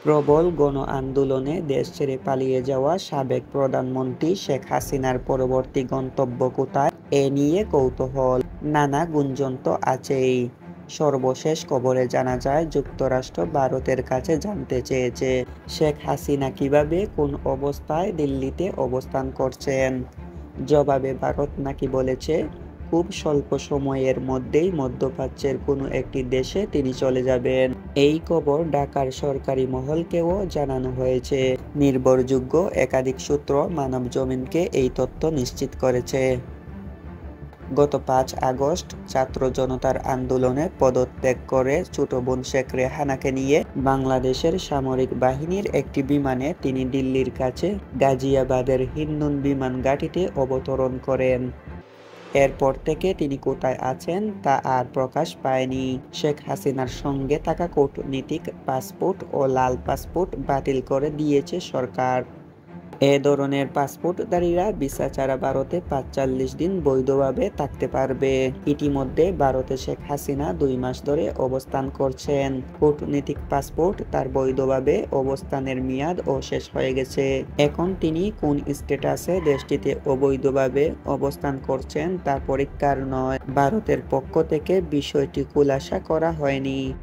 প্রবল গণ আন্দোলনে দেশ ছেড়ে পালিয়ে যাওয়া সাবেক প্রধানমন্ত্রী শেখ হাসিনার পরবর্তী গন্তব্য কোথায়, এ নিয়ে কৌতূহল। নানা গুঞ্জন তো আছেই। সর্বশেষ খবরে জানা যায়, যুক্তরাষ্ট্র ভারতের কাছে জানতে চেয়েছে শেখ হাসিনা কিভাবে কোন অবস্থায় দিল্লিতে অবস্থান করছেন। জবাবে ভারত নাকি বলেছে, খুব স্বল্প সময়ের মধ্যেই মধ্যপ্রাচ্যের কোনো একটি দেশে তিনি চলে যাবেন। এই খবর ঢাকার সরকারি মহলকেও জানানো হয়েছে। নির্ভরযোগ্য একাধিক সূত্র মানবজমিনকে এই তথ্য নিশ্চিত করেছে। গত ৫ আগস্ট ছাত্র জনতার আন্দোলনে পদত্যাগ করে ছোট বোন শেখ রেহানাকে নিয়ে বাংলাদেশের সামরিক বাহিনীর একটি বিমানে তিনি দিল্লির কাছে গাজিয়াবাদের হিন্ডন বিমান ঘাঁটিতে অবতরণ করেন। এরপর থেকে তিনি কোথায় আছেন তা আর প্রকাশ পায়নি। শেখ হাসিনার সঙ্গে থাকা কূটনীতিক পাসপোর্ট ও লাল পাসপোর্ট বাতিল করে দিয়েছে সরকার। এ ধরনের পাসপোর্টধারীরা ভিসা ছাড়া ভারতে ৪৫ দিন বৈধভাবে থাকতে পারবে। ইতিমধ্যে ভারতে শেখ হাসিনা ২ মাস ধরে অবস্থান করছেন। কূটনীতিক পাসপোর্ট তার বৈধভাবে অবস্থানের মেয়াদ ও শেষ হয়ে গেছে। এখন তিনি কোন স্ট্যাটাসে দেশটিতে অবৈধভাবে অবস্থান করছেন তা পরীক্ষার নয়। ভারতের পক্ষ থেকে বিষয়টি খুলাসা করা হয়নি।